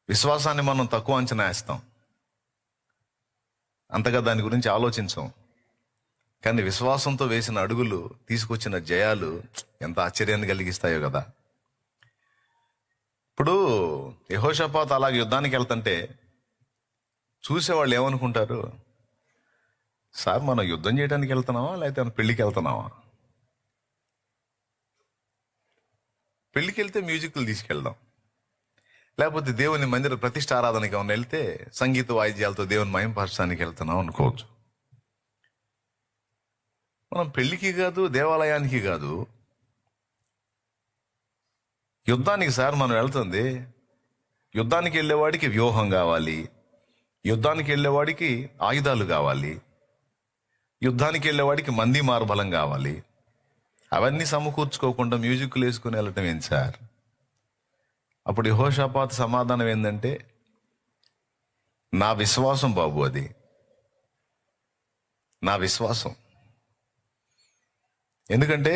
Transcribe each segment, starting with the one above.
విశ్వాసాన్ని మనం తక్కువ అంచనా వేస్తాం, అంతగా దాని గురించి ఆలోచించాం. కానీ విశ్వాసంతో వేసిన అడుగులు తీసుకొచ్చిన జయాలు ఎంత ఆశ్చర్యాన్ని కలిగిస్తాయో కదా. ఇప్పుడు యెహోషాపాతు అలాగే యుద్ధానికి వెళ్తుంటే చూసేవాళ్ళు ఏమనుకుంటారు? సార్, మనం యుద్ధం చేయడానికి వెళ్తున్నావా లేకపోతే పెళ్ళికి వెళ్తున్నావా? పెళ్ళికి వెళ్తే మ్యూజిక్లు తీసుకెళ్దాం, లేకపోతే దేవుని మందిర ప్రతిష్ఠ ఆరాధనకి ఏమన్నా వెళ్తే సంగీత వాయిద్యాలతో దేవుని మహిమపరచడానికి వెళ్తున్నాం అనుకోవచ్చు. మనం పెళ్ళికి కాదు, దేవాలయానికి కాదు, యుద్ధానికి సార్ మనం వెళ్తుంది. యుద్ధానికి వెళ్ళేవాడికి వ్యూహం కావాలి, యుద్ధానికి వెళ్ళేవాడికి ఆయుధాలు కావాలి, యుద్ధానికి వెళ్ళేవాడికి మంది మార్బలం కావాలి. అవన్నీ సమకూర్చుకోకుండా మ్యూజిక్లు వేసుకుని వెళ్ళటం ఏంటి సార్? అప్పుడు యెహోషాపాతు సమాధానం ఏంటంటే, నా విశ్వాసం బాబు, అది నా విశ్వాసం. ఎందుకంటే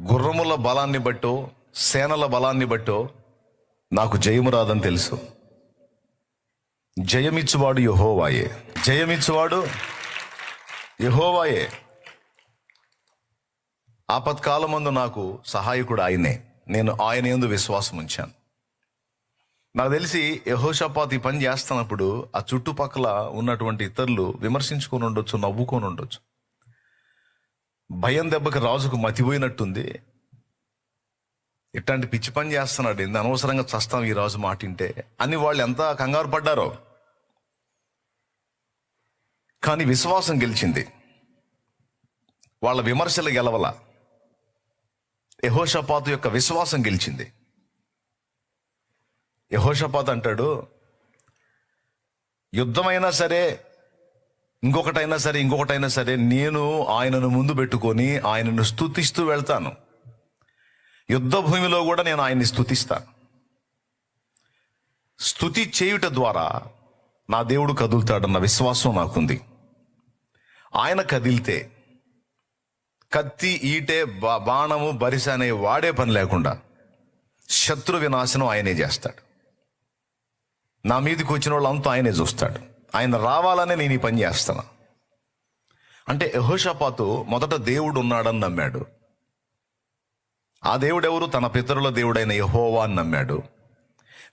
గుర్రముల బలాన్ని బట్టో సేనల బలాన్ని బట్టో నాకు జయము రాదని తెలుసు. జయమిచ్చువాడు యెహోవాయే, జయమిచ్చువాడు యెహోవాయే. ఆపత్కాలమందు నాకు సహాయకుడు ఆయనే, నేను ఆయన యందు విశ్వాసం ఉంచాను. నాకు తెలిసి యెహోషాపాతు ఈ పని చేస్తున్నప్పుడు ఆ చుట్టుపక్కల ఉన్నటువంటి ఇతరులు విమర్శించుకొని ఉండొచ్చు, నవ్వుకొని ఉండొచ్చు. భయం దెబ్బకి రాజుకు మతిపోయినట్టుంది. ఇట్లాంటి పిచ్చి పని చేస్తున్నాడు, ఇంత అనవసరంగా చస్తాం ఈ రాజు మాటింటే అని వాళ్ళు ఎంత కంగారు పడ్డారో. కానీ విశ్వాసం గెలిచింది, వాళ్ళ విమర్శలు గెలవల. యెహోషాపాతు యొక్క విశ్వాసం గెలిచింది. యెహోషాపాతు అంటాడు, యుద్ధమైనా సరే, ఇంకొకటైనా సరే నేను ఆయనను ముందు పెట్టుకొని ఆయనను స్తుతిస్తూ వెళ్తాను. యుద్ధ భూమిలో కూడా నేను ఆయన్ని స్తుతిస్తాను. స్తుతి చేయుట ద్వారా నా దేవుడు కదులుతాడన్న విశ్వాసం నాకుంది. ఆయన కదిలితే కత్తి, ఈటే, బాణము, బరిస అనే వాడే పని లేకుండా శత్రు వినాశనం ఆయనే చేస్తాడు. నా మీదకి వచ్చిన వాళ్ళంతా ఆయనే చూస్తాడు. ఆయన రావాలనే నేను ఈ పని చేస్తాను. అంటే యెహోషాపాతు మొదట దేవుడు ఉన్నాడని నమ్మాడు. ఆ దేవుడెవరు? తన పితరుల దేవుడైన యెహోవా అని నమ్మాడు.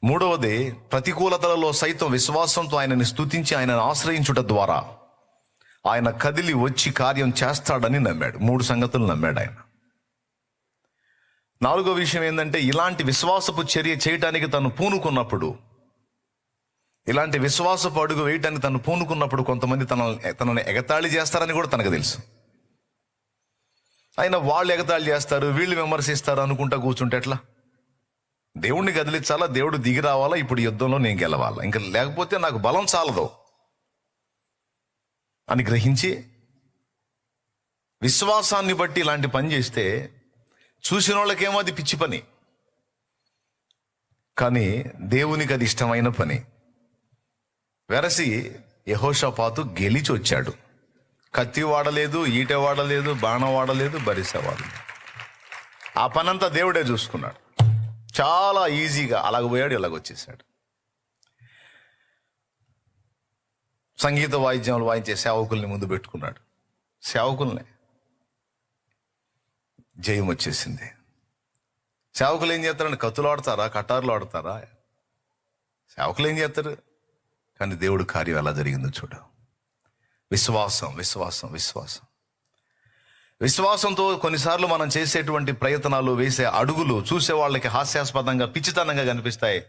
మూడవది, ప్రతికూలతలలో సైతం విశ్వాసంతో ఆయనని స్తుతించి ఆయనను ఆశ్రయించుట ద్వారా ఆయన కదిలి వచ్చి కార్యం చేస్తాడని నమ్మాడు. 3 సంగతులు నమ్మాడు ఆయన. 4వ విషయం ఏంటంటే, ఇలాంటి విశ్వాసపు చర్య చేయటానికి తను పూనుకున్నప్పుడు, ఇలాంటి విశ్వాసపు అడుగు వేయటానికి తను పూనుకున్నప్పుడు కొంతమంది తనను ఎగతాళి చేస్తారని కూడా తనకు తెలుసు. అయినా వాళ్ళు ఎగతాళి చేస్తారు, వీళ్ళు విమర్శిస్తారు అనుకుంటా కూర్చుంటే ఎట్లా? దేవుణ్ణి కదిలించాలా, దేవుడు దిగి రావాలా, ఇప్పుడు యుద్ధంలో నేను గెలవాలా, ఇంకా లేకపోతే నాకు బలం చాలదు అని గ్రహించి విశ్వాసాన్ని బట్టి ఇలాంటి పని చేస్తే చూసిన వాళ్ళకేమో అది పిచ్చి పని, కానీ దేవునికి అది ఇష్టమైన పని. వెరసి యెహోషాపాతు గెలిచి వచ్చాడు. కత్తి వాడలేదు, ఈట వాడలేదు, బాణం వాడలేదు, బరిస వాడలేదు. ఆ పనంతా దేవుడే చూసుకున్నాడు. చాలా ఈజీగా అలాగపోయాడు, ఇలాగొచ్చేసాడు. సంగీత వాయిద్యాలు వాయించే సేవకుల్ని ముందు పెట్టుకున్నాడు. సేవకుల్ని జయం వచ్చేసింది. సేవకులు ఏం చేస్తారండి? కత్తులు ఆడతారా, కటార్లు ఆడతారా? సేవకులు ఏం చేస్తారు? కానీ దేవుడు కార్యం ఎలా జరిగిందో చూడ. విశ్వాసం, విశ్వాసం, విశ్వాసం. విశ్వాసంతో కొన్నిసార్లు మనం చేసేటువంటి ప్రయత్నాలు, వేసే అడుగులు చూసే వాళ్ళకి హాస్యాస్పదంగా, పిచ్చితనంగా కనిపిస్తాయి.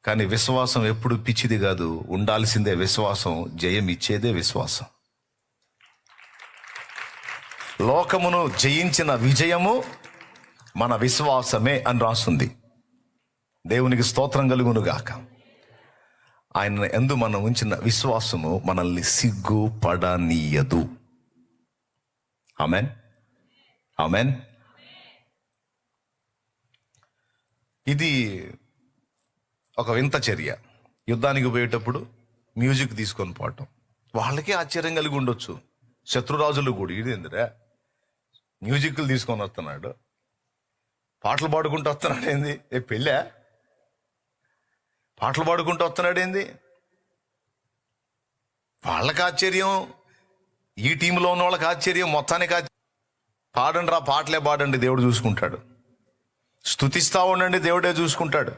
కానీ విశ్వాసం ఎప్పుడు పిచ్చిది కాదు, ఉండాల్సిందే విశ్వాసం. జయం ఇచ్చేదే విశ్వాసం. లోకమును జయించిన విజయము మన విశ్వాసమే అని రాస్తుంది. దేవునికి స్తోత్రం కలుగునుగాక. ఆయన యందు మనం ఉంచిన విశ్వాసము మనల్ని సిగ్గుపడనీయదు. Amen, amen. ఇది ఒక వింత చర్య. యుద్ధానికి పోయేటప్పుడు మ్యూజిక్ తీసుకొని పోవటం వాళ్ళకే ఆశ్చర్యం కలిగి ఉండొచ్చు. శత్రురాజులు కూడా, ఇదేందిరా మ్యూజిక్లు తీసుకొని వస్తున్నాడు, పాటలు పాడుకుంటూ వస్తున్నాడు ఏంది? పెళ్ళా? పాటలు పాడుకుంటూ వస్తున్నాడు ఏంది? వాళ్ళకి ఆశ్చర్యం, ఈ టీంలో ఉన్న వాళ్ళకి ఆశ్చర్యం, మొత్తానికి పాడండి రా, పాటలే పాడండి, దేవుడు చూసుకుంటాడు. స్తుతిస్తూ ఉండండి, దేవుడే చూసుకుంటాడు.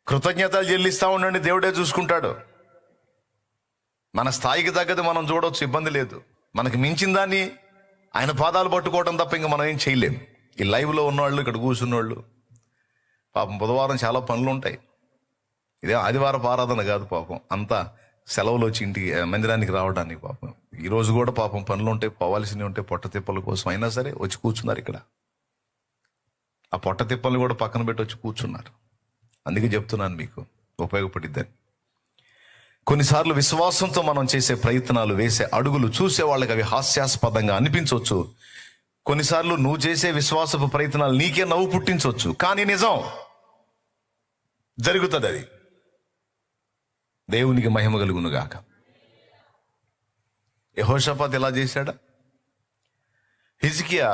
కృతజ్ఞతలు చెల్లిస్తూ ఉండండి, దేవుడే చూసుకుంటాడు. మన స్థాయికి తగ్గది మనం చూడవచ్చు, ఇబ్బంది లేదు. మనకి మించిన దాన్ని ఆయన పాదాలు పట్టుకోవడం తప్ప ఇంకా మనం ఏం చేయలేం. ఈ లైవ్లో ఉన్నవాళ్ళు, ఇక్కడ కూర్చున్నవాళ్ళు పాపం బుధవారం చాలా పనులు ఉంటాయి. ఇదే ఆదివారపు ఆరాధన కాదు పాపం, అంతా సెలవులు వచ్చి ఇంటికి మందిరానికి రావడానికి పాపం ఈరోజు కూడా పాపం పనులు ఉంటాయి, పోవాల్సినవి ఉంటాయి. పొట్ట తిప్పల కోసం అయినా సరే వచ్చి కూర్చున్నారు ఇక్కడ. ఆ పొట్ట తిప్పల్ని కూడా పక్కన పెట్టి వచ్చి కూర్చున్నారు. అందుకే చెప్తున్నాను మీకు, ఉపయోగపడిద్దని. కొన్నిసార్లు విశ్వాసంతో మనం చేసే ప్రయత్నాలు, వేసే అడుగులు చూసే వాళ్ళకి అవి హాస్యాస్పదంగా అనిపించవచ్చు. కొన్నిసార్లు నువ్వు చేసే విశ్వాసపు ప్రయత్నాలు నీకే నవ్వు పుట్టించవచ్చు, కానీ నిజం జరుగుతుంది. అది దేవునికి మహిమ కలుగునుగాక. యెహోషాపాతు ఎలా చేశాడా? హిజ్కియా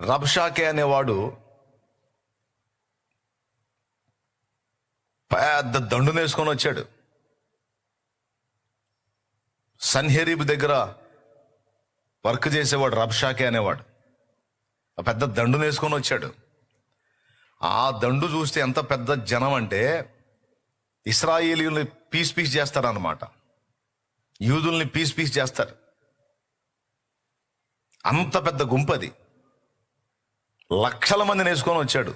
రబ్షాకే అనేవాడు పెద్ద దండునేసుకొని వచ్చాడు. సన్హెరీబ్ దగ్గర వర్క్ చేసేవాడు రబ్షాకే అనేవాడు. ఆ పెద్ద దండును వేసుకొని వచ్చాడు. ఆ దండు చూస్తే ఎంత పెద్ద జనం అంటే ఇశ్రాయేలీయుల్ని పీస్ పీస్ చేస్తారన్నమాట. యూదుల్ని పీస్ పీస్ చేస్తారు. అంత పెద్ద గుంపది. లక్షల మందిని వేసుకొని వచ్చాడు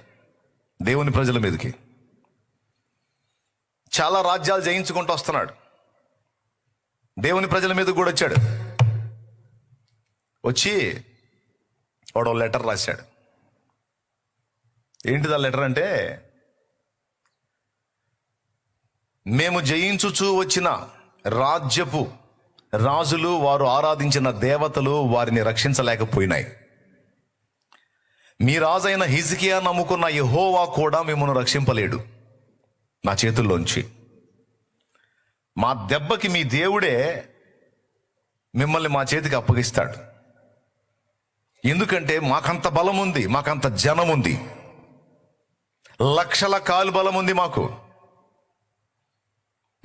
దేవుని ప్రజల మీదకి. చాలా రాజ్యాలు జయించుకుంటూ వస్తున్నాడు. దేవుని ప్రజల మీద కూడా వచ్చాడు. వచ్చి వాడు లెటర్ రాశాడు. ఏంటిది ఆ లెటర్ అంటే, మేము జయించుచూ వచ్చిన రాజ్యపు రాజులు, వారు ఆరాధించిన దేవతలు వారిని రక్షించలేకపోయినాయి. మీ రాజైన హిజ్కియా నమ్ముకున్న యెహోవా కూడా మిమ్మల్ని రక్షింపలేడు నా చేతుల్లోంచి. మా దెబ్బకి మీ దేవుడే మిమ్మల్ని మా చేతికి అప్పగిస్తాడు. ఎందుకంటే మాకంత బలం ఉంది, మాకంత జనం ఉంది, లక్షల కాలు బలం ఉంది మాకు.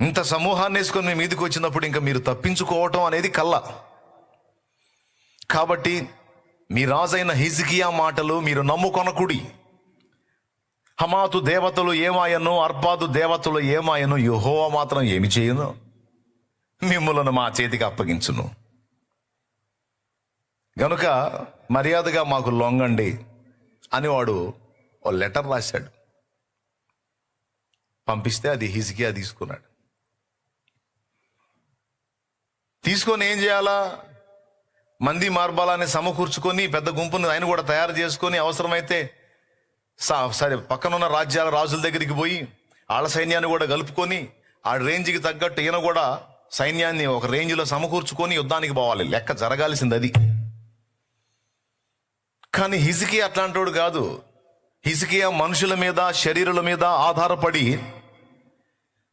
ఇంత సమూహాన్ని వేసుకొని మీ మీదకి వచ్చినప్పుడు ఇంకా మీరు తప్పించుకోవటం అనేది కల్ల. కాబట్టి మీ రాజైన హిజ్కియా మాటలు మీరు నమ్ముకొనకుడి. హమాతు దేవతలు ఏమాయను, అర్బాదు దేవతలు ఏమాయను, యెహోవా మాత్రం ఏమి చేయను, మిమ్ములను మా చేతికి అప్పగించును. గనుక మర్యాదగా మాకు లొంగండి అని వాడు ఓ లెటర్ రాశాడు. పంపిస్తే అది హిజ్కియా తీసుకున్నాడు. తీసుకొని ఏం చేయాలా? మంది మార్బాలాన్ని సమకూర్చుకొని పెద్ద గుంపును ఆయన కూడా తయారు చేసుకొని అవసరమైతే సరే పక్కనున్న రాజ్యాల రాజుల దగ్గరికి పోయి వాళ్ళ సైన్యాన్ని కూడా కలుపుకొని ఆ రేంజ్కి తగ్గట్టు ఈయన కూడా సైన్యాన్ని ఒక రేంజ్లో సమకూర్చుకొని యుద్ధానికి పోవాలి. లెక్క జరగాల్సింది అది. కానీ హిజ్కియా అట్లాంటోడు కాదు. హిజ్కియా మనుషుల మీద, శరీరుల మీద ఆధారపడి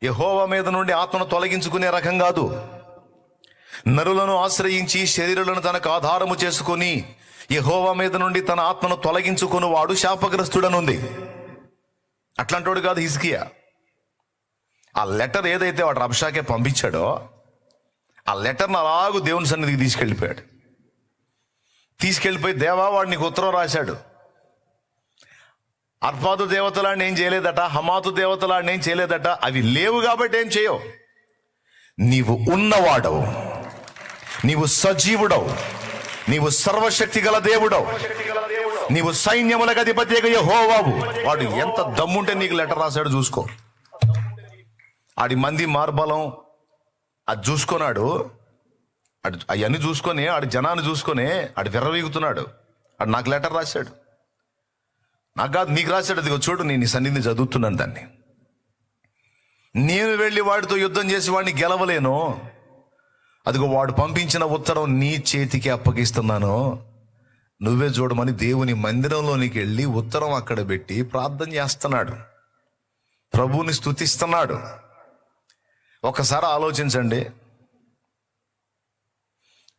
యెహోవా మీద నుండి ఆత్మను తొలగించుకునే రకం కాదు. నరులను ఆశ్రయించి శరీరులను తనకు ఆధారము చేసుకొని యెహోవా మీద నుండి తన ఆత్మను తొలగించుకుని వాడు శాపగ్రస్తుడనుంది. అట్లాంటోడు కాదు హిజ్కియా. ఆ లెటర్ ఏదైతే వాడు రబ్షాకే పంపించాడో ఆ లెటర్ను అలాగూ దేవుని సన్నిధికి తీసుకెళ్ళిపోయాడు. తీసుకెళ్ళిపోయి దేవా వాడు నీకు ఉత్తరం రాశాడు. అర్పాదు దేవతలాడిని ఏం చేయలేదట, హమాతు దేవతలాడిని ఏం చేయలేదట. అవి లేవు కాబట్టి ఏం చేయవు. నీవు ఉన్నవాడవు, నీవు సజీవుడవు, నీవు సర్వశక్తి గల దేవుడవు, నీవు సైన్యములకు అధిపతిగా యెహోవావు. వాడు ఎంత దమ్ముంటే నీకు లెటర్ రాశాడు చూసుకో. ఆడి మంది మార్బలం అది చూసుకున్నాడు. అటు అవన్నీ చూసుకొని ఆడి జనాన్ని చూసుకొని ఆడు విర్రవీగుతున్నాడు. ఆడు నాకు లెటర్ రాశాడు. నాకు కాదు నీకు రాశాడు. అదిగో చూడు, నేను నీ సన్నిధిని చదువుతున్నాను దాన్ని. నేను వెళ్ళి వాడితో యుద్ధం చేసి వాడిని గెలవలేను. అదిగో వాడు పంపించిన ఉత్తరం నీ చేతికి అప్పగిస్తున్నాను, నువ్వే చూడమని దేవుని మందిరంలోనికి వెళ్ళి ఉత్తరం అక్కడ పెట్టి ప్రార్థన చేస్తున్నాడు, ప్రభువుని స్తుతిస్తున్నాడు. ఒకసారి ఆలోచించండి.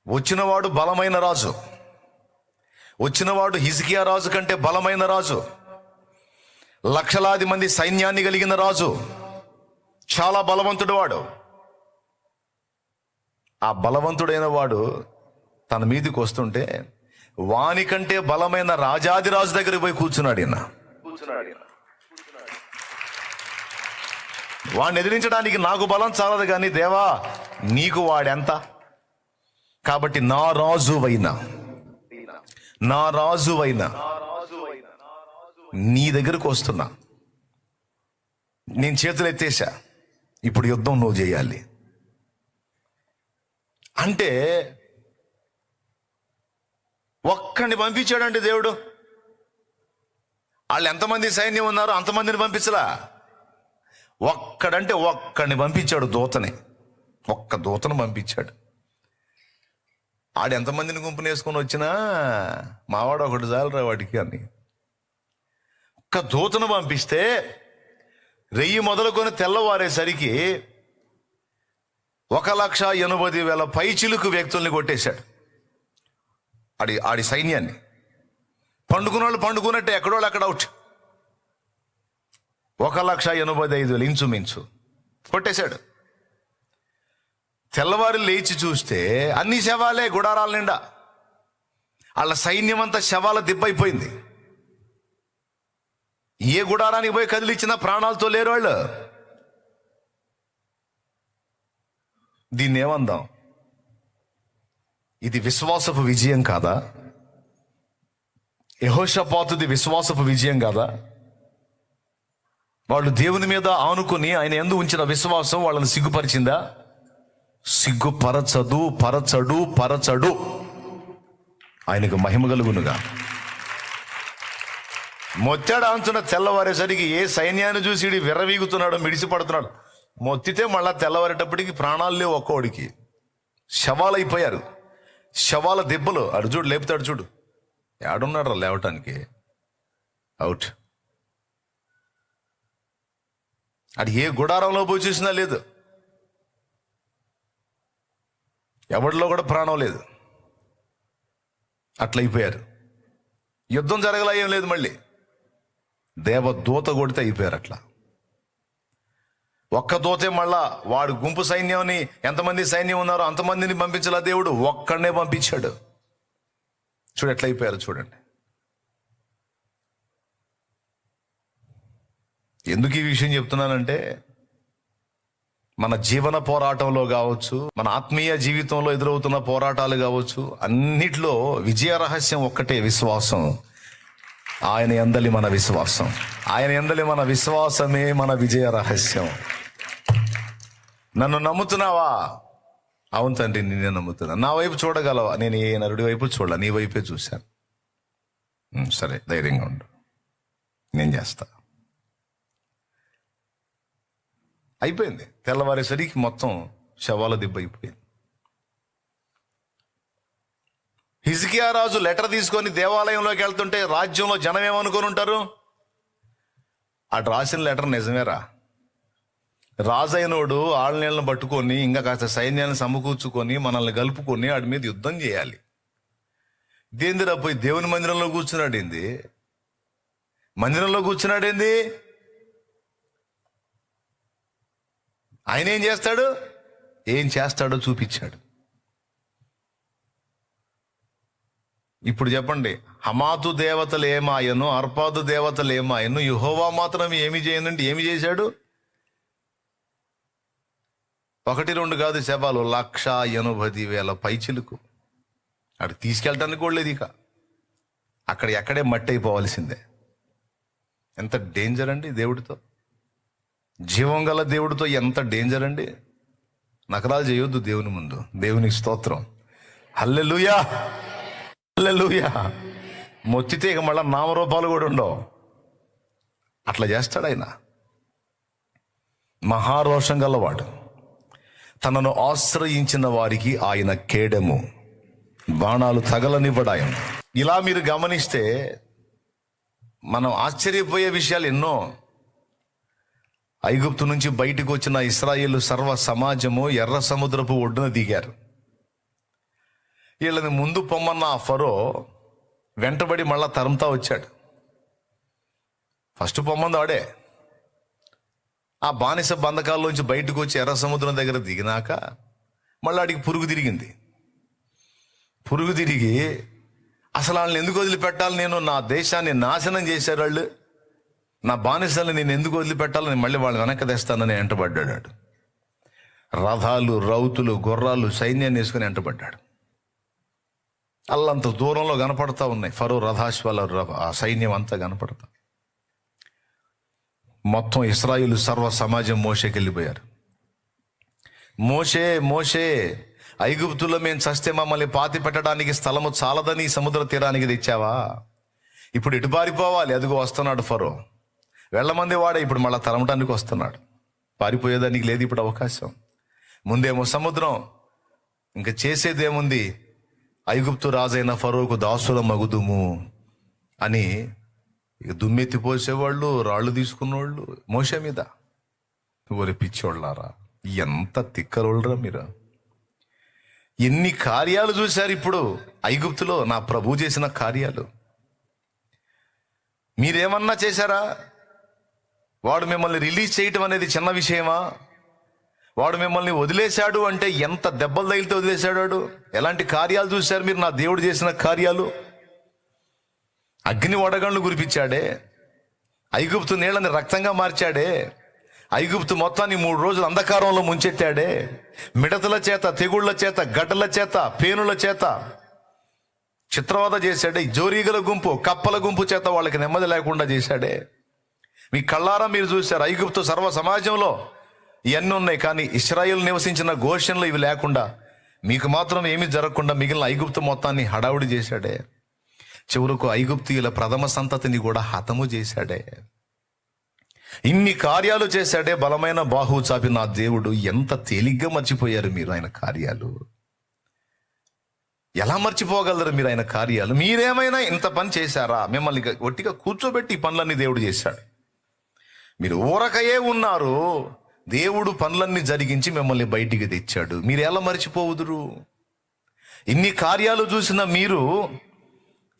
వచ్చినవాడు బలమైన రాజు, వచ్చినవాడు హిజ్కియా రాజు కంటే బలమైన రాజు, లక్షలాది మంది సైన్యాన్ని కలిగిన రాజు, చాలా బలవంతుడు వాడు. ఆ బలవంతుడైన వాడు తన మీదకి వస్తుంటే వాని కంటే బలమైన రాజాది రాజు దగ్గరికి పోయి కూర్చున్నాడు. వాడిని ఎదిరించడానికి నాకు బలం చాలదు, కానీ దేవా నీకు వాడెంత, కాబట్టి నా రాజువైనా నీ దగ్గరకు వస్తున్నా, నేను చేతులు ఎత్తేసా, ఇప్పుడు యుద్ధం నువ్వు చేయాలి అంటే ఒక్కడిని పంపించాడండి దేవుడు. వాళ్ళు ఎంతమంది సైన్యం ఉన్నారో అంతమందిని పంపించలా, ఒక్కడిని పంపించాడు, దూతని, ఒక్క దూతను పంపించాడు. ఆడు ఎంతమందిని గుంపుని వేసుకొని వచ్చినా మావాడు ఒకటి చాలరా వాడికి అని ఒక్క దూతను పంపిస్తే 1000 మొదలుకొని తెల్లవారేసరికి 1,80,000 పైచిలుకు వ్యక్తుల్ని కొట్టేశాడు. ఆడి సైన్యాన్ని. పండుకున్న వాళ్ళు పండుకున్నట్టే, ఎక్కడోళ్ళు అక్కడ అవుట్. 1,85,000 ఇంచుమించు కొట్టేశాడు. తెల్లవారు లేచి చూస్తే అన్ని శవాలే, గుడారాల నిండా. వాళ్ళ సైన్యం అంతా శవాల దిబ్బైపోయింది. ఏ గుడారానికి పోయి కదిలిచ్చినా ప్రాణాలతో లేరు వాళ్ళు. దీన్ని ఏమందాం? ఇది విశ్వాసపు విజయం కాదా? యెహోషాపాతుది విశ్వాసపు విజయం కాదా? వాళ్ళు దేవుని మీద ఆనుకుని ఆయన యందు ఉంచిన విశ్వాసం వాళ్ళని సిగ్గుపరిచిందా? పరచడు. ఆయనకు మహిమ కలుగునుగా. మొత్తాడు అంటున్న తెల్లవారేసరికి ఏ సైన్యాన్ని చూసి విర్రవీగుతున్నాడో, మిడిసిపడుతున్నాడు. మొత్తితే మళ్ళా తెల్లవారేటప్పటికి ప్రాణాలు లేవు ఒక్కోడికి. శవాలైపోయారు, శవాల దెబ్బలు. అడు చూడు, లేపుతాడు చూడు, ఏడున్నాడు రా లేవటానికి, అవుట్. అది ఏ గుడారంలో పోయి చూసినా లేదు, ఎవరిలో కూడా ప్రాణం లేదు. అట్లయిపోయారు. యుద్ధం జరగలా, ఏం లేదు. మళ్ళీ దేవదూత కొడితే అయిపోయారు అట్లా. ఒక్క దూతే మళ్ళా వాడు గుంపు సైన్యాన్ని, ఎంతమంది సైన్యం ఉన్నారో అంతమందిని పంపించాల దేవుడు, ఒక్కడనే పంపించాడు. చూడు ఎట్లా అయిపోయారు చూడండి. ఎందుకు ఈ విషయం చెప్తున్నానంటే, మన జీవన పోరాటంలో కావచ్చు, మన ఆత్మీయ జీవితంలో ఎదురవుతున్న పోరాటాలు కావచ్చు, అన్నిట్లో విజయ రహస్యం ఒక్కటే, విశ్వాసం. ఆయన యందలి మన విశ్వాసం, ఆయన యందలి మన విశ్వాసమే మన విజయ రహస్యం. నన్ను నమ్ముతున్నావా? అవును తండ్రి, నేనే నమ్ముతున్నా. నా వైపు చూడగలవా? నేను ఏ నరుడి వైపు చూడాల, నీ వైపే చూశాను. సరే, ధైర్యంగా ఉండు, నేను చేస్తా. అయిపోయింది. తెల్లవారేసరికి మొత్తం శవాల దిబ్బ అయిపోయింది. హిజ్కియా రాజు లెటర్ తీసుకొని దేవాలయంలోకి వెళ్తుంటే రాజ్యంలో జనం ఏమనుకొని ఉంటారు? అటు రాసిన లెటర్ నిజమేరా, రాజైనోడు ఆళ్ళనీళ్ళను పట్టుకొని ఇంకా కాస్త సైన్యాన్ని సమకూర్చుకొని మనల్ని కలుపుకొని వాడి మీద యుద్ధం చేయాలి. ఇదేందిరా, పోయి దేవుని మందిరంలో కూర్చున్నాడేంది? మందిరంలో కూర్చున్నాడేంది? ఆయన ఏం చేస్తాడు? ఏం చేస్తాడో చూపించాడు. ఇప్పుడు చెప్పండి, హమాతు దేవతలు ఏమాయను, అర్పాదు దేవతలు ఏమాయను, యెహోవా మాత్రం ఏమి చేయనండి? ఏమి చేశాడు? 1-2 కాదు శవాలు, 1,80,000 పైచిలుకు. అక్కడ తీసుకెళ్ళటానికి కూడా లేదు. ఇక అక్కడ ఎక్కడే మట్టి అయిపోవాల్సిందే. ఎంత డేంజర్ అండి దేవుడితో, జీవం గల దేవుడితో ఎంత డేంజర్ అండి. నకరాలు చేయొద్దు దేవుని ముందు. దేవునికి స్తోత్రం, హల్లెలూయా, హల్లెలూయా. మొత్తితే ఇక మళ్ళీ నామరూపాలు కూడా ఉండవు. అట్లా చేస్తాడు ఆయన. మహారోషం గలవాడు. తనను ఆశ్రయించిన వారికి ఆయన కేడెము, బాణాలు తగలనివ్వడాయం. ఇలా మీరు గమనిస్తే మనం ఆశ్చర్యపోయే విషయాలు ఎన్నో. ఐగుప్తు నుంచి బయటకు వచ్చిన ఇశ్రాయేలు సర్వ సమాజము ఎర్ర సముద్రపు ఒడ్డున దిగారు. వీళ్ళని ముందు పొమ్మన్న ఆ ఫరో వెంటబడి మళ్ళా తరుముతా వచ్చాడు. ఫస్ట్ పొమ్మంది ఆడే. ఆ బానిస బంధకాల్లోంచి బయటకు వచ్చి ఎర్ర సముద్రం దగ్గర దిగినాక మళ్ళీ ఆడికి పురుగు తిరిగింది. పురుగు తిరిగి అసలు వాళ్ళని ఎందుకు వదిలిపెట్టాలి, నేను నా దేశాన్ని నాశనం చేశారు వాళ్ళు, నా బానిసల్ని నేను ఎందుకు వదిలిపెట్టాలి, నేను మళ్ళీ వాళ్ళని వెనక్కి తెస్తానని వెంటబడ్డాడు. రథాలు, రౌతులు, గుర్రాలు, సైన్యాన్ని వేసుకుని వెంటబడ్డాడు. అల్లంత దూరంలో కనపడతా ఉన్నాయి ఫరో రథాశ్వాల ఆ సైన్యం అంతా కనపడతా. మొత్తం ఇశ్రాయేలు సర్వ సమాజం మోషేకి వెళ్ళిపోయారు. మోషే మోషే, ఐగుప్తులో మేము చస్తే మమ్మల్ని పాతి పెట్టడానికి స్థలము చాలదని సముద్ర తీరానికి తెచ్చావా? ఇప్పుడు ఎటు పారిపోవాలి? అదిగో వస్తున్నాడు ఫరో. వెళ్ళమంది వాడే ఇప్పుడు మళ్ళీ తరమటానికి వస్తున్నాడు. పారిపోయేదానికి లేదు ఇప్పుడు అవకాశం. ముందేమో సముద్రం, ఇంకా చేసేదేముంది, ఐగుప్తు రాజైన ఫరోకు దాసుల మగుదుము అని ఇక దుమ్మెత్తి పోసేవాళ్ళు, రాళ్ళు తీసుకున్నవాళ్ళు మోషే మీద. ఓరి పిచ్చోళ్ళారా, ఎంత తిక్కరోళ్ళరా మీరు! ఎన్ని కార్యాలు చూశారు ఇప్పుడు ఐగుప్తులో నా ప్రభు చేసిన కార్యాలు. మీరేమన్నా చేశారా? వాడు మిమ్మల్ని రిలీజ్ చేయటం అనేది చిన్న విషయమా? వాడు మిమ్మల్ని వదిలేశాడు అంటే ఎంత దెబ్బలు తగిలితే వదిలేశాడు వాడు. ఎలాంటి కార్యాలు చూశారు మీరు నా దేవుడు చేసిన కార్యాలు? అగ్ని వడగళ్ళు కురిపించాడే, ఐగుప్తు నీళ్ళని రక్తంగా మార్చాడే, ఐగుప్తు మొత్తాన్ని 3 రోజులు అంధకారంలో ముంచెత్తాడే, మిడతల చేత, తెగుళ్ల చేత, గడ్డల చేత, పేనుల చేత చిత్రవద చేశాడే, జోరీగల గుంపు, కప్పల గుంపు చేత వాళ్ళకి నెమ్మది లేకుండా చేశాడే. మీ కళ్ళారా మీరు చూశారు. ఐగుప్తు సర్వ సమాజంలో ఇవన్నీ ఉన్నాయి, కానీ ఇశ్రాయేలు నివసించిన గోషన్లో ఇవి లేకుండా మీకు మాత్రం ఏమీ జరగకుండా మిగిలిన ఐగుప్తు మొత్తాన్ని హడావుడి చేశాడే. చివరకు ఐగుప్తీయుల ప్రథమ సంతతిని కూడా హతము చేశాడే. ఇన్ని కార్యాలు చేశాడే బలమైన బాహు చాపి నా దేవుడు. ఎంత తేలిగ్గా మర్చిపోయారు మీరు ఆయన కార్యాలు. ఎలా మర్చిపోగలరు మీరు ఆయన కార్యాలు? మీరేమైనా ఇంత పని చేశారా? మిమ్మల్ని ఒట్టిగా కూర్చోబెట్టి ఈ పనులన్నీ దేవుడు చేశాడు. మీరు ఊరకయే ఉన్నారు, దేవుడు పనులన్నీ జరిగించి మిమ్మల్ని బయటికి తెచ్చాడు. మీరు ఎలా మర్చిపోవుదురు? ఇన్ని కార్యాలు చూసిన మీరు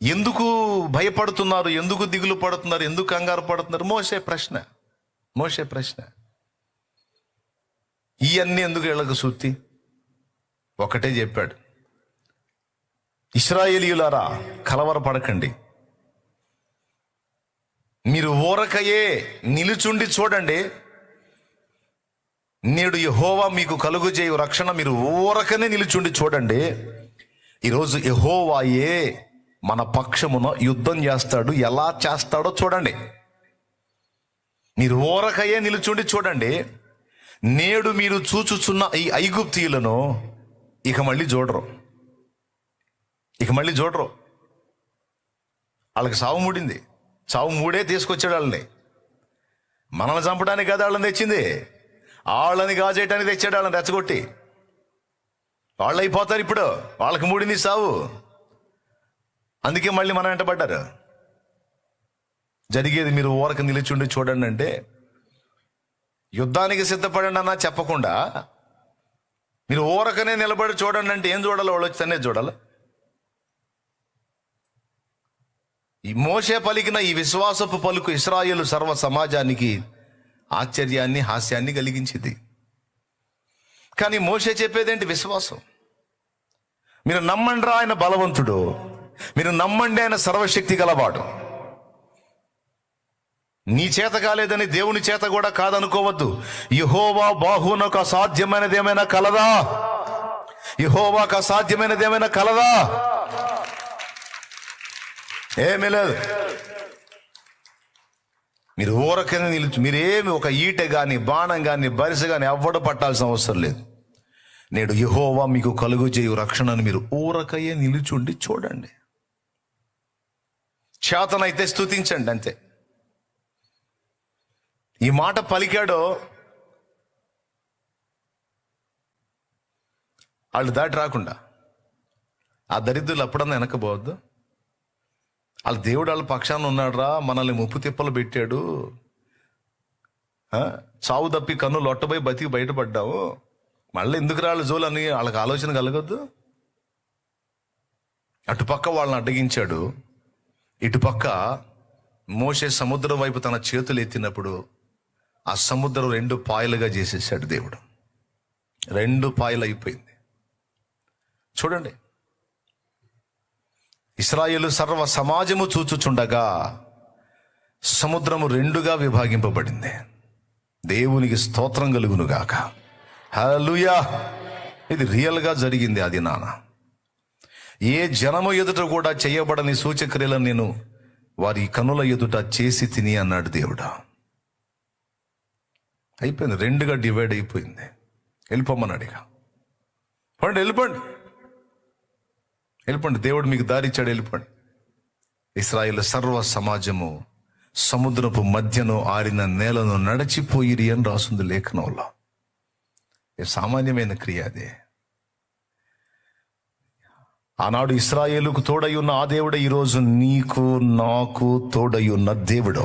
ఎందుకు భయపడుతున్నారు? ఎందుకు దిగులు పడుతున్నారు? ఎందుకు కంగారు పడుతున్నారు? మోషే ప్రశ్న. ఇవన్నీ ఎందుకు వీళ్ళకు సుత్తి? ఒకటే చెప్పాడు, ఇశ్రాయేలీయులారా కలవరపడకండి, మీరు ఊరకయే నిలుచుండి చూడండి, నేడు యెహోవా మీకు కలుగుజేయు రక్షణ. మీరు ఊరకనే నిలుచుండి చూడండి. ఈరోజు యెహోవాయే మన పక్షమున యుద్ధం చేస్తాడు. ఎలా చేస్తాడో చూడండి. మీరు ఊరకయే నిలుచుండి చూడండి. నేడు మీరు చూచుచున్న ఈ ఐగుప్తీయులను ఇక మళ్ళీ చూడరు. వాళ్ళకి సావు మూడింది. సావు మూడే తీసుకొచ్చాడు వాళ్ళని. మనల్ని చంపడానికి కదా వాళ్ళని తెచ్చింది, వాళ్ళని గాజేయటానికి తెచ్చాడు. వాళ్ళని రెచ్చగొట్టి వాళ్ళు అయిపోతారు. ఇప్పుడు వాళ్ళకి మూడింది సావు. అందుకే మళ్ళీ మనం వెంటబడ్డారు. జరిగేది మీరు ఊరక నిలిచుండి చూడండి అంటే, యుద్ధానికి సిద్ధపడండి అన్నా చెప్పకుండా మీరు ఊరకనే నిలబడి చూడండి అంటే ఏం చూడాలి? వాళ్ళు వచ్చితేనే చూడాలి. ఈ మోషే పలికిన ఈ విశ్వాసపు పలుకు ఇశ్రాయేలు సర్వ సమాజానికి ఆశ్చర్యాన్ని, హాస్యాన్ని కలిగించింది. కానీ మోషే చెప్పేదేంటి? విశ్వాసం. మీరు నమ్మండి, ఆయన బలవంతుడు, మీరు నమ్మండి, ఆయన సర్వశక్తి గలవాడు. నీ చేత కాలేదని దేవుని చేత కూడా కాదనుకోవద్దు. యెహోవా బాహువునకు అసాధ్యమైనది ఏమైనా కలదా? యెహోవాకు అసాధ్యమైనది ఏమైనా కలదా? ఏమీ లేదు. మీరు ఊరకనే నిలుచు, మీరేమి ఒక ఈటె కానీ, బాణం కానీ, బరిస కానీ ఎవ్వడు పట్టాల్సిన అవసరం లేదు. నేడు యెహోవా మీకు కలుగుజేయు రక్షణను మీరు ఊరకయే నిలుచుండి చూడండి. చేతనైతే స్తుతించండి, అంతే. ఈ మాట పలికాడో వాళ్ళు దాటి రాకుండా, ఆ దరిద్రులు అప్పుడన్నా వెనకపోవద్దు. వాళ్ళ దేవుడు వాళ్ళ పక్షాన ఉన్నాడు రా, మనల్ని ముప్పు తిప్పలు పెట్టాడు, చావు తప్పి కన్ను లొట్టబోయి బతికి బయటపడ్డావు, మళ్ళీ ఎందుకు రాళ్ళు జోలు అని వాళ్ళకి ఆలోచన కలగొద్దు. అటుపక్క వాళ్ళని అడ్డగించాడు, ఇటుపక్క మోషే సముద్రం వైపు తన చేతులు ఎత్తినప్పుడు ఆ సముద్రం 2 పాయలుగా చేసేసాడు దేవుడు. 2 పాయలు అయిపోయింది. చూడండి, ఇశ్రాయేలు సర్వ సమాజము చూచుచుండగా సముద్రము 2గా విభాగింపబడింది. దేవునికి స్తోత్రం కలుగునుగాక. హల్లెలూయా. ఇది రియల్గా జరిగింది. అది ఏ జనము ఎదుట కూడా చేయబడని సూచక్రియలను నేను వారి కనుల ఎదుట చేసి తిని అన్నాడు దేవుడు. అయిపోయింది, 2గా డివైడ్ అయిపోయింది. వెళ్ళిపోమన్నాడు. ఇక వెళ్ళిపోండి, దేవుడు మీకు దారి ఇచ్చాడు, వెళ్ళిపోండి. ఇశ్రాయేలు సర్వ సమాజము సముద్రపు మధ్యను ఆరిన నేలను నడిచిపోయిరి అని రాసుంది లేఖనంలో. సామాన్యమైన క్రియ అదే. ఆనాడు ఇశ్రాయేలుకు తోడై ఉన్న ఆ దేవుడే ఈరోజు నీకు నాకు తోడై ఉన్న దేవుడు.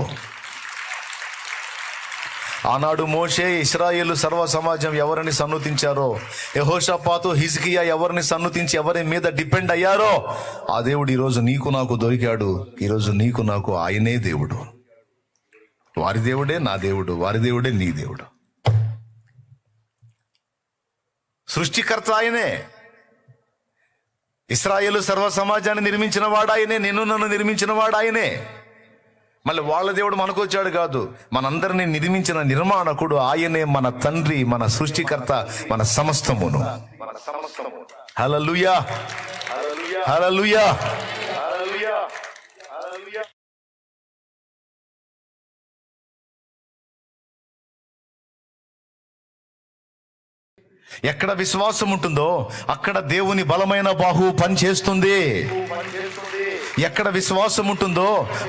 ఆనాడు మోషే, ఇశ్రాయేలు సర్వ సమాజం ఎవరిని సన్నుతించారో, యెహోషాపాతు, హిజ్కియా ఎవరిని సన్నుతించి ఎవరి మీద డిపెండ్ అయ్యారో, ఆ దేవుడు ఈరోజు నీకు నాకు దొరికాడు. ఈరోజు నీకు నాకు ఆయనే దేవుడు. వారి దేవుడే నా దేవుడు, వారి దేవుడే నీ దేవుడు. సృష్టికర్త ఆయనే. ఇశ్రాయేలు సర్వ సమాజాన్ని నిర్మించిన వాడు ఆయనే, నన్ను నిర్మించిన వాడు ఆయనే. మళ్ళీ వాళ్ళ దేవుడు మనకు వచ్చాడు కాదు, మనందరినీ నిర్మించిన నిర్మాణకుడు ఆయనే. మన తండ్రి, మన సృష్టికర్త, మన సమస్తమును. హల్లెలూయా, హల్లెలూయా. ఎక్కడ విశ్వాసం ఉంటుందో అక్కడ దేవుని బలమైన బాహువు పనిచేస్తుంది. ఎక్కడ విశ్వాసం ఉంటుందో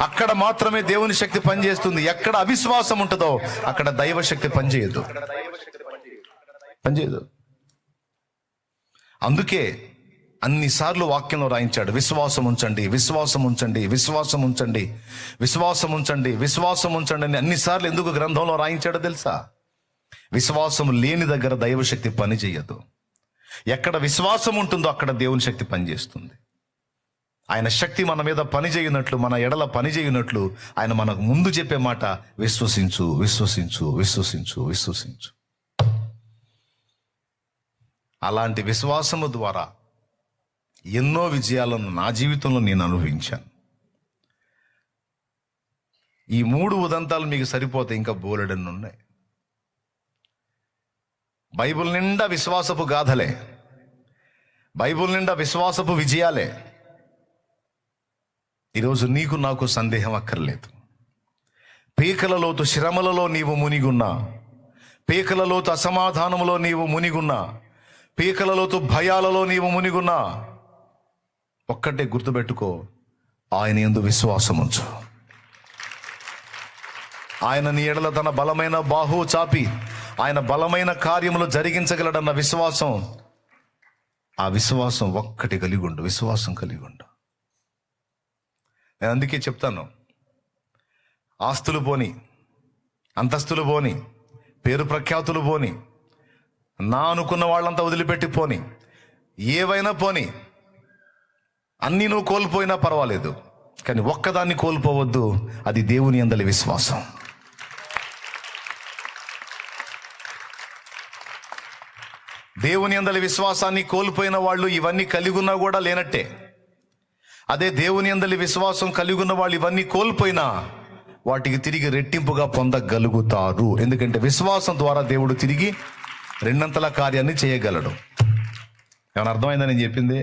అక్కడ మాత్రమే దేవుని శక్తి పనిచేస్తుంది. ఎక్కడ అవిశ్వాసం ఉంటుందో అక్కడ దైవ శక్తి పనిచేయదు. అందుకే అన్నిసార్లు వాక్యంలో రాయించాడు, విశ్వాసం ఉంచండి, విశ్వాసం ఉంచండి, విశ్వాసం ఉంచండి, విశ్వాసం ఉంచండి, విశ్వాసం ఉంచండి అని అన్నిసార్లు ఎందుకు గ్రంథంలో రాయించాడో తెలుసా? విశ్వాసం లేని దగ్గర దైవశక్తి పని చేయదు. ఎక్కడ విశ్వాసం ఉంటుందో అక్కడ దేవుని శక్తి పనిచేస్తుంది. ఆయన శక్తి మన మీద పని చేయనట్లు, మన ఎడల పని చేయనట్లు ఆయన మనకు ముందు చెప్పే మాట, విశ్వసించు, విశ్వసించు, విశ్వసించు, విశ్వసించు. అలాంటి విశ్వాసము ద్వారా ఎన్నో విజయాలను నా జీవితంలో నేను అనుభవించాను. ఈ 3 ఉదంతాలు మీకు సరిపోతే ఇంకా బోలెడన్ని ఉన్నాయి. బైబిల్ నిండా విశ్వాసపు గాథలే, బైబిల్ నిండా విశ్వాసపు విజయాలే. ఈరోజు నీకు నాకు సందేహం అక్కర్లేదు. పీకల లోతు శ్రమలలో నీవు మునిగున్నా, పీకల లోతు అసమాధానములో నీవు మునిగున్నా, పీకల లోతు భయాలలో నీవు మునిగున్నా, ఒక్కటే గుర్తుపెట్టుకో, ఆయన యందు విశ్వాసం ఉంచు. ఆయన నీ ఎడల తన బలమైన బాహువు చాపి ఆయన బలమైన కార్యములు జరిగించగలడన్న విశ్వాసం, ఆ విశ్వాసం ఒక్కటి కలిగి ఉండు, విశ్వాసం కలిగి ఉండు. నేను అందుకే చెప్తాను, ఆస్తులు పోని, అంతస్తులు పోని, పేరు ప్రఖ్యాతులు పోని, నా అనుకున్న వాళ్ళంతా వదిలిపెట్టి పోని, ఏవైనా పోని, అన్నీ నువ్వు కోల్పోయినా పర్వాలేదు, కానీ ఒక్కదాన్ని కోల్పోవద్దు, అది దేవుని యందలి విశ్వాసం. దేవుని యందలి విశ్వాసాన్ని కోల్పోయిన వాళ్ళు ఇవన్నీ కలిగి ఉన్నా కూడా లేనట్టే. అదే దేవుని యందలి విశ్వాసం కలిగి ఉన్న వాళ్ళు ఇవన్నీ కోల్పోయినా వాటికి తిరిగి రెట్టింపుగా పొందగలుగుతారు. ఎందుకంటే విశ్వాసం ద్వారా దేవుడు తిరిగి 2 కార్యాన్ని చేయగలడు. ఏమైనా అర్థమైందా నేను చెప్పింది?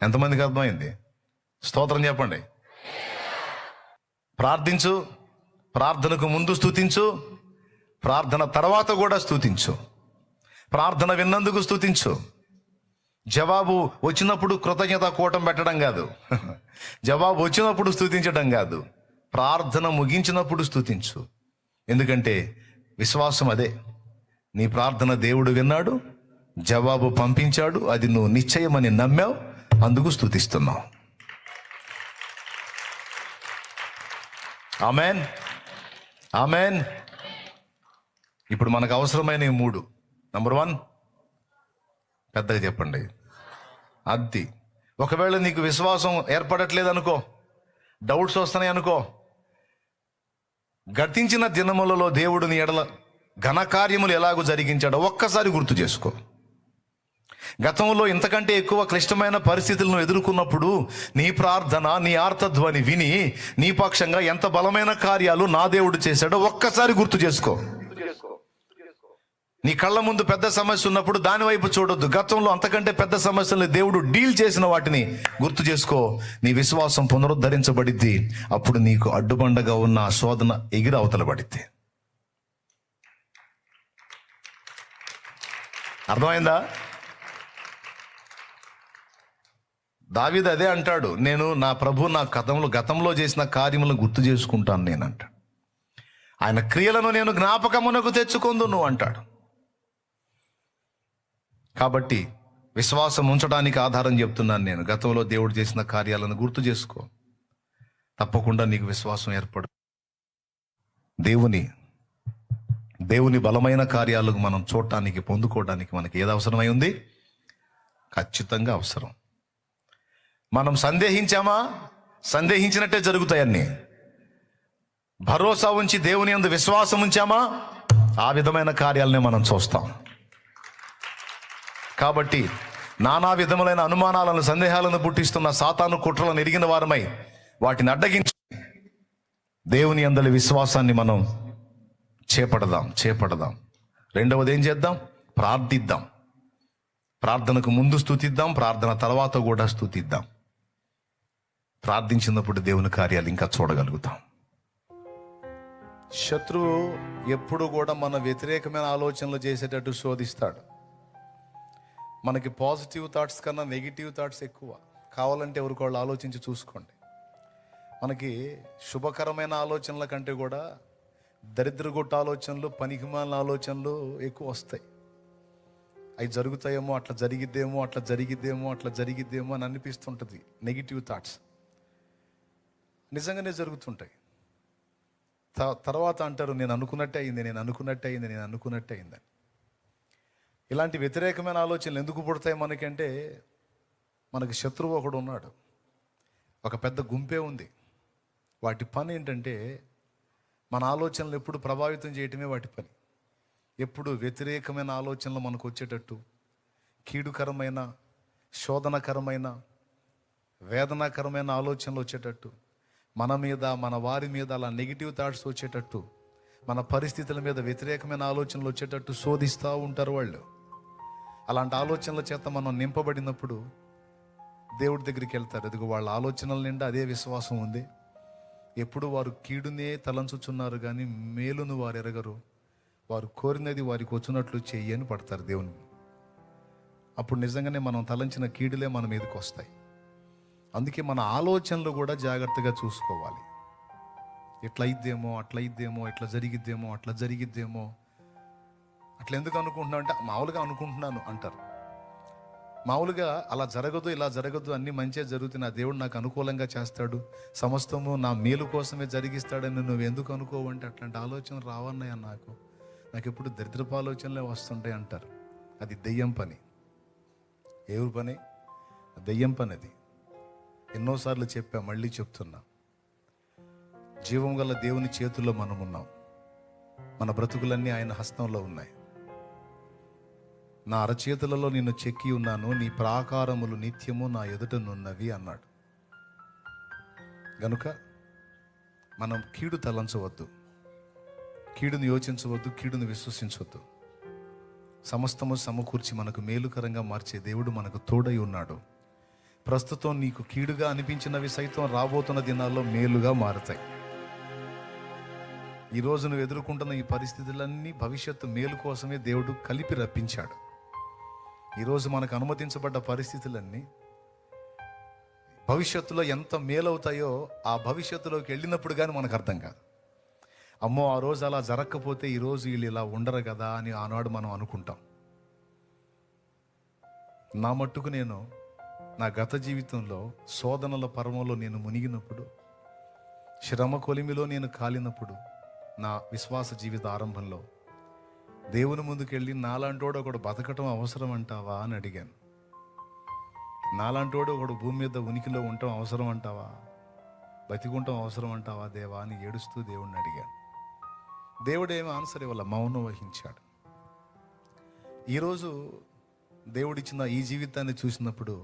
ఎంతమందికి అర్థమైంది? స్తోత్రం చెప్పండి. ప్రార్థించు, ప్రార్థనకు ముందు స్తుతించు, ప్రార్థన తర్వాత కూడా స్తుతించు. ప్రార్థన విన్నందుకు స్తుతించు. జవాబు వచ్చినప్పుడు కృతజ్ఞత కూటం పెట్టడం కాదు, జవాబు వచ్చినప్పుడు స్తుతించడం కాదు, ప్రార్థన ముగించినప్పుడు స్తుతించు. ఎందుకంటే విశ్వాసం అదే. నీ ప్రార్థన దేవుడు విన్నాడు, జవాబు పంపించాడు, అది నువ్వు నిశ్చయమని నమ్మావు, అందుకు స్తుతిస్తున్నావు. Amen, amen. ఇప్పుడు మనకు అవసరమైన 3. నంబర్ 1, పెద్దగా చెప్పండి, అది. ఒకవేళ నీకు విశ్వాసం ఏర్పడట్లేదు అనుకో, డౌట్స్ వస్తున్నాయి అనుకో, గతించిన దినములలో దేవుడు నీ ఎడల ఘనకార్యములు ఎలాగో జరిగించాడో ఒక్కసారి గుర్తు చేసుకో. గతంలో ఇంతకంటే ఎక్కువ క్లిష్టమైన పరిస్థితులను ఎదుర్కొన్నప్పుడు నీ ప్రార్థన, నీ ఆర్తధ్వని విని నీ పక్షంగా ఎంత బలమైన కార్యాలు నా దేవుడు చేశాడో ఒక్కసారి గుర్తు చేసుకో. నీ కళ్ళ ముందు పెద్ద సమస్య ఉన్నప్పుడు దాని వైపు చూడొద్దు. గతంలో అంతకంటే పెద్ద సమస్యల్ని దేవుడు డీల్ చేసిన వాటిని గుర్తు చేసుకో. నీ విశ్వాసం పునరుద్ధరించబడిద్ది. అప్పుడు నీకు అడ్డుబండగా ఉన్న ఆ శోధన ఎగిరి అవతల పడిద్ది. అర్థమైందా? దావీదు అదే అంటాడు, నేను నా ప్రభు నా గతంలో చేసిన కార్యములను గుర్తు చేసుకుంటాను నేను అంటాడు. ఆయన క్రియలను నేను జ్ఞాపకమునకు తెచ్చుకొందును అంటాడు. కాబట్టి విశ్వాసం ఉంచడానికి ఆధారం చెప్తున్నాను నేను. గతంలో దేవుడు చేసిన కార్యాలను గుర్తు చేసుకో. తప్పకుండా నీకు విశ్వాసం ఏర్పడు. దేవుని బలమైన కార్యాలకు మనం చూడటానికి, పొందుకోవడానికి మనకి ఏది అవసరమై ఉంది? ఖచ్చితంగా అవసరం. మనం సందేహించామా? సందేహించినట్టే జరుగుతాయన్నీ. భరోసా ఉంచి దేవుని యందు విశ్వాసం ఉంచామా? ఆ విధమైన కార్యాలనే మనం చూస్తాం. కాబట్టి నానా విధములైన అనుమానాలను, సందేహాలను పుట్టిస్తున్న సాతాను కుట్రలను ఎరిగిన వారమై వాటిని అడ్డగించి దేవుని యందలి విశ్వాసాన్ని మనం చేపడదాం. రెండవది ఏం చేద్దాం? ప్రార్థిద్దాం. ప్రార్థనకు ముందు స్తుతిద్దాం, ప్రార్థన తర్వాత కూడా స్తుతిద్దాం. ప్రార్థించినప్పుడు దేవుని కార్యాలు ఇంకా చూడగలుగుతాం. శత్రువు ఎప్పుడు కూడా మన వ్యతిరేకమైన ఆలోచనలు చేసేటట్టు శోధిస్తాడు. మనకి పాజిటివ్ థాట్స్ కన్నా నెగిటివ్ థాట్స్ ఎక్కువ. కావాలంటే ఎవరికోళ్ళు ఆలోచించి చూసుకోండి. మనకి శుభకరమైన ఆలోచనల కంటే కూడా దరిద్రగొట్ట ఆలోచనలు, పనికిమాలిన ఆలోచనలు ఎక్కువ వస్తాయి. అవి జరుగుతాయేమో, అట్లా జరిగిద్దేమో అని అనిపిస్తుంటుంది. నెగిటివ్ థాట్స్ నిజంగానే జరుగుతుంటాయి. తర్వాత అంటారు, నేను అనుకున్నట్టే అయిందని. ఇలాంటి వ్యతిరేకమైన ఆలోచనలు ఎందుకు పుడతాయి మనకంటే, మనకి శత్రువు ఒకడు ఉన్నాడు, ఒక పెద్ద గుంపే ఉంది. వాటి పని ఏంటంటే మన ఆలోచనలు ఎప్పుడు ప్రభావితం చేయటమే వాటి పని. ఎప్పుడు వ్యతిరేకమైన ఆలోచనలు మనకు వచ్చేటట్టు, కీడుకరమైన, శోధనకరమైన, వేదనాకరమైన ఆలోచనలు వచ్చేటట్టు, మన మీద, మన వారి మీద అలా నెగిటివ్ థాట్స్ వచ్చేటట్టు, మన పరిస్థితుల మీద వ్యతిరేకమైన ఆలోచనలు వచ్చేటట్టు శోధిస్తూ ఉంటారు వాళ్ళు. అలాంటి ఆలోచనల చేత మనం నింపబడినప్పుడు దేవుడి దగ్గరికి వెళ్తారు. ఎదుగు వాళ్ళ ఆలోచనల నిండా అదే విశ్వాసం ఉంది. ఎప్పుడు వారు కీడునే తలంచుచున్నారు కానీ మేలును వారు ఎరగరు. వారు కోరినది వారికి వచ్చినట్లు చెయ్యని పడతారు దేవుని. అప్పుడు నిజంగానే మనం తలంచిన కీడులే మన మీదకి వస్తాయి. అందుకే మన ఆలోచనలు కూడా జాగ్రత్తగా చూసుకోవాలి. ఇట్లా జరిగిద్దేమో అట్లా ఎందుకు అనుకుంటున్నావు అంటే, మామూలుగా అనుకుంటున్నాను అంటారు. మామూలుగా అలా జరగదు, ఇలా జరగదు, అన్ని మంచిగా జరుగుతుంది, నా దేవుడు నాకు అనుకూలంగా చేస్తాడు, సమస్తము నా మేలు కోసమే జరిగిస్తాడని నువ్వు ఎందుకు అనుకోవంటే అట్లాంటి ఆలోచన రావన్నాయా? నాకు ఎప్పుడు దరిద్రపు ఆలోచనలే వస్తుంటాయి అంటారు. అది దెయ్యం పని. ఎవరి పని? దెయ్యం పని అది. ఎన్నోసార్లు చెప్పా, మళ్ళీ చెప్తున్నా. జీవం గల దేవుని చేతుల్లో మనం ఉన్నాం. మన బ్రతుకులన్నీ ఆయన హస్తంలో ఉన్నాయి. నా అరచేతులలో నిన్ను చెక్కి ఉన్నాను, నీ ప్రాకారములు నిత్యము నా ఎదుటనున్నవి అన్నాడు. గనుక మనం కీడు తలంచవద్దు, కీడును యోచించవద్దు, కీడును విశ్వసించవద్దు. సమస్తము సమకూర్చి మనకు మేలుకరంగా మార్చే దేవుడు మనకు తోడై ఉన్నాడు. ప్రస్తుతం నీకు కీడుగా అనిపించినవి సైతం రాబోతున్న దినాల్లో మేలుగా మారుతాయి. ఈరోజు నువ్వు ఎదుర్కొంటున్న ఈ పరిస్థితులన్నీ భవిష్యత్తు మేలు కోసమే దేవుడు కలిపి రప్పించాడు. ఈరోజు మనకు అనుమతించబడ్డ పరిస్థితులన్నీ భవిష్యత్తులో ఎంత మేలవుతాయో ఆ భవిష్యత్తులోకి వెళ్ళినప్పుడు కానీ మనకు అర్థం కాదు. అమ్మో, ఆ రోజు అలా జరగకపోతే ఈరోజు వీళ్ళు ఇలా ఉండరు కదా అని ఆనాడు మనం అనుకుంటాం. నా మట్టుకు నేను నా గత జీవితంలో శోధనల పర్వంలో నేను మునిగినప్పుడు, శ్రమ కొలిమిలో నేను కాలినప్పుడు, నా విశ్వాస జీవిత ఆరంభంలో దేవుని ముందుకెళ్ళి నాలాంటోడు ఒకడు బతకటం అవసరం అంటావా అని అడిగాను. నాలాంటోడు ఒకడు భూమి మీద ఉనికిలో ఉండటం అవసరం అంటావా? బతికుంటాం అవసరం అంటావా దేవా అని ఏడుస్తూ దేవుడిని అడిగాను. దేవుడు ఏమి ఆన్సర్ ఇవ్వాల, మౌనం వహించాడు. ఈరోజు దేవుడిచ్చిన ఈ జీవితాన్ని చూసినప్పుడు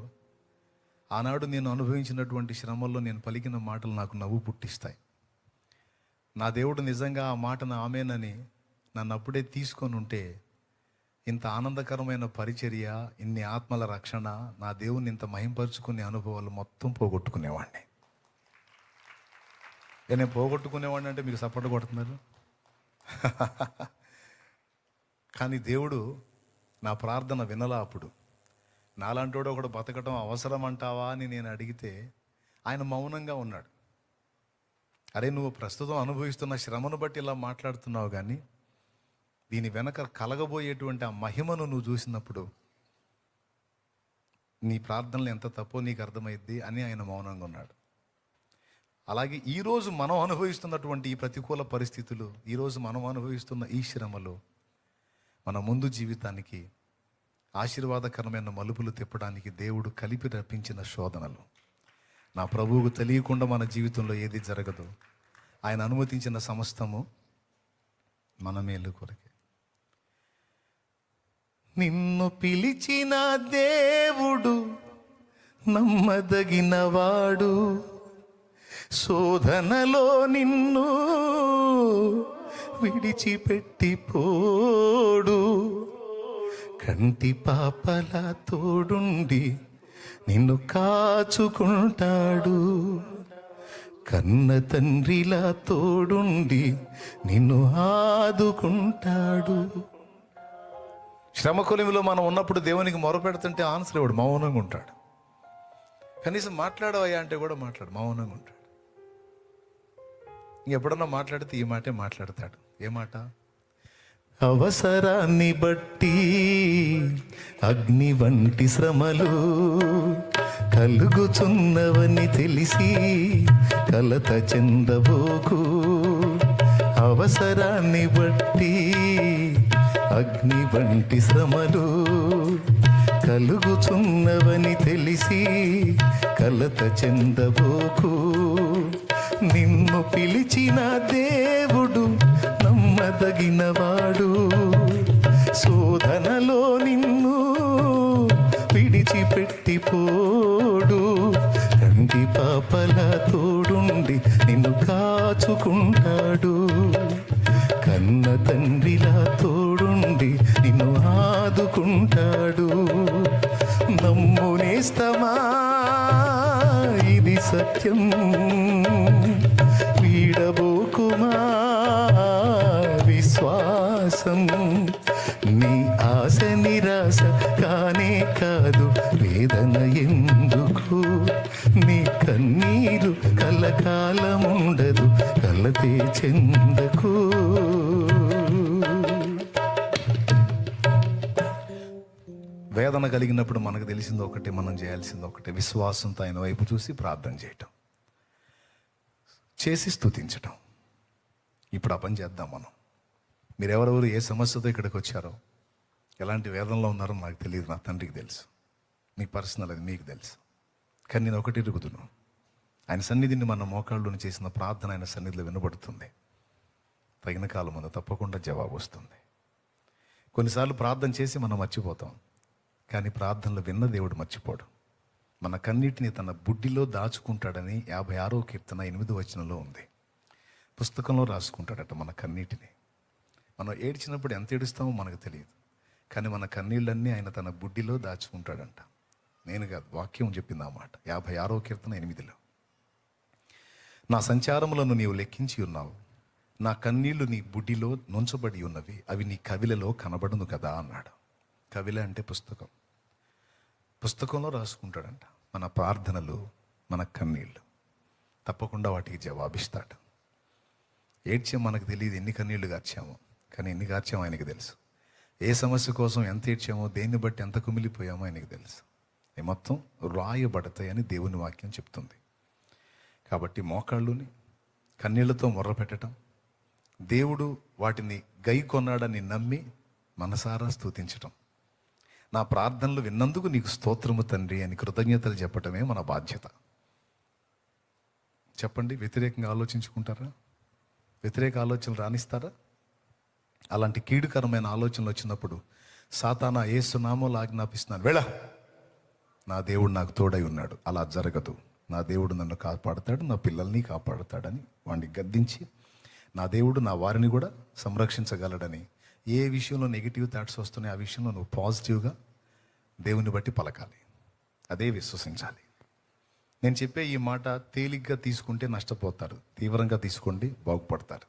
ఆనాడు నేను అనుభవించినటువంటి శ్రమల్లో నేను పలికిన మాటలు నాకు నవ్వు పుట్టిస్తాయి. నా దేవుడు నిజంగా ఆ మాటను ఆమెనని నన్ను అప్పుడే తీసుకొని ఉంటే ఇంత ఆనందకరమైన పరిచర్య, ఇన్ని ఆత్మల రక్షణ, నా దేవుని ఇంత మహింపరుచుకునే అనుభవాలు మొత్తం పోగొట్టుకునేవాడిని. నేను పోగొట్టుకునేవాడిని అంటే మీకు సపోర్ట్ కొడుతున్నారు. కానీ దేవుడు నా ప్రార్థన వినలా. అప్పుడు నాలాంటోడు ఒకడు బతకటం అవసరం అంటావా అని నేను అడిగితే ఆయన మౌనంగా ఉన్నాడు. అరే, నువ్వు ప్రస్తుతం అనుభవిస్తున్న శ్రమను బట్టి ఇలా మాట్లాడుతున్నావు, కానీ దీని వెనక కలగబోయేటువంటి ఆ మహిమను నువ్వు చూసినప్పుడు నీ ప్రార్థనలు ఎంత తప్పో నీకు అర్థమైద్ది అని ఆయన మౌనంగా ఉన్నాడు. అలాగే ఈరోజు మనం అనుభవిస్తున్నటువంటి ఈ ప్రతికూల పరిస్థితులు, ఈరోజు మనం అనుభవిస్తున్న ఈ శ్రమలు మన ముందు జీవితానికి ఆశీర్వాదకరమైన మలుపులు తిప్పడానికి దేవుడు కలిపి రప్పించిన శోధనలు. నా ప్రభువుకు తెలియకుండా మన జీవితంలో ఏది జరగదు. ఆయన అనుమతించిన సమస్తము మన మేలు కొరకే. నిన్ను పిలిచిన దేవుడు నమ్మదగినవాడు, శోధనలో నిన్ను విడిచిపెట్టి పోడు. కంటి పాపలా తోడుండి నిన్ను కాచుకుంటాడు, కన్న తండ్రిలా తోడుండి నిన్ను ఆదుకుంటాడు. శ్రమ కొలిమిలో మనం ఉన్నప్పుడు దేవునికి మొరపెడుతుంటే ఆన్సర్ ఇవ్వడు, మౌనంగా ఉంటాడు. కనీసం మాట్లాడవయ్యా అంటే కూడా మాట్లాడు, మౌనంగా ఉంటాడు. ఎప్పుడన్నా మాట్లాడితే ఈ మాటే మాట్లాడతాడు. ఏ మాట? అవసరాన్ని బట్టి అగ్ని వంటి శ్రమలు కలుగుచున్నవని తెలిసి కలత చెందబోకు. అవసరాన్ని బట్టి అగ్ని వంటి శ్రమలు కలుగుచున్నవని తెలిసి కలత చెందబోకు. నిన్ను పిలిచిన దేవుడు నమ్మదగినవాడు, శోధనలో నిన్ను విడిచిపెట్టిపోడు. కంటి పాపల తోడుండి నిన్ను కాచుకుంటాడు, కన్న తండ్రిలా తోడుండి నిన్ను ఆదుకుంటాడు. నమ్మునేస్తమా, ఇది సత్యం, వీడబోకుమా విశ్వాసం. నీ ఆశ నిరాశ కానే కాదు, వేదన ఎందుకు? నీ కన్నీరు కలకాలముండదు, కలతే చెందకు. వేదన కలిగినప్పుడు మనకు తెలిసింది ఒకటి, మనం చేయాల్సింది ఒకటి, విశ్వాసంతో ఆయన వైపు చూసి ప్రార్థన చేయటం, చేసి స్తుతించటం. ఇప్పుడు ఆ పని చేద్దాం మనం. మీరెవరెవరు ఏ సమస్యతో ఇక్కడికి వచ్చారో, ఎలాంటి వేదనలో ఉన్నారో నాకు తెలియదు, నా తండ్రికి తెలుసు. మీ పర్సనల్ అది మీకు తెలుసు. కానీ నేను ఒకటి ఎరుగుదును, ఆయన సన్నిధిని మన మోకాళ్ళను చేసిన ప్రార్థన ఆయన సన్నిధిలో వినబడుతుంది. తగిన కాలం ముందు తప్పకుండా జవాబు వస్తుంది. కొన్నిసార్లు ప్రార్థన చేసి మనం మర్చిపోతాం, కానీ ప్రార్థనలు విన్న దేవుడు మర్చిపోడు. మన కన్నీటిని తన బుడ్డిలో దాచుకుంటాడని 56వ కీర్తన 8వ వచనంలో ఉంది. పుస్తకంలో రాసుకుంటాడట మన కన్నీటిని. మనం ఏడ్చినప్పుడు ఎంత ఏడుస్తామో మనకు తెలియదు, కానీ మన కన్నీళ్ళన్నీ ఆయన తన బుడ్డిలో దాచుకుంటాడంట. నేను కాదు, వాక్యం చెప్పింది ఆ మాట. 56వ కీర్తన 8లో, నా సంచారములను నీవు లెక్కించి ఉన్నావు, నా కన్నీళ్లు నీ బుడ్డిలో నుంచబడి ఉన్నవి, అవి నీ కవిలలో కనబడును కదా అన్నాడు. కవిల అంటే పుస్తకం. పుస్తకంలో రాసుకుంటాడంట మన ప్రార్థనలు, మన కన్నీళ్ళు. తప్పకుండా వాటికి జవాబిస్తాడు. ఏడ్చే మనకు తెలియదు ఎన్ని కన్నీళ్లు గార్చామో, కానీ ఎన్ని గార్చామో ఆయనకి తెలుసు. ఏ సమస్య కోసం ఎంత ఏడ్చామో, దేన్ని బట్టి ఎంత కుమిలిపోయామో ఆయనకి తెలుసు. ఈ మొత్తం రాయబడతాయని దేవుని వాక్యం చెప్తుంది. కాబట్టి మోకాళ్ళుని కన్నీళ్లతో మొర్ర పెట్టడం, దేవుడు వాటిని గై కొన్నాడని నమ్మి మనసారా స్తుతించటం. నా ప్రార్థనలు విన్నందుకు నీకు స్తోత్రము తండ్రి అని కృతజ్ఞతలు చెప్పటమే మన బాధ్యత. చెప్పండి, వ్యతిరేకంగా ఆలోచించుకుంటారా? వ్యతిరేక ఆలోచనలు రాణిస్తారా? అలాంటి కీడుకరమైన ఆలోచనలు వచ్చినప్పుడు సాతానా యేసు నామములో ఆజ్ఞాపిస్తున్నాను, వెళ్ళ, నా దేవుడు నాకు తోడై ఉన్నాడు, అలా జరగదు, నా దేవుడు నన్ను కాపాడుతాడు, నా పిల్లల్ని కాపాడుతాడని వాడిని గద్దించి, నా దేవుడు నా వారిని కూడా సంరక్షించగలడని, ఏ విషయంలో నెగిటివ్ థాట్స్ వస్తున్నాయి ఆ విషయంలో నువ్వు పాజిటివ్గా దేవుని బట్టి పలకాలి, అదే విశ్వసించాలి. నేను చెప్పే ఈ మాట తేలిగ్గా తీసుకుంటే నష్టపోతారు, తీవ్రంగా తీసుకోండి బాగుపడతారు.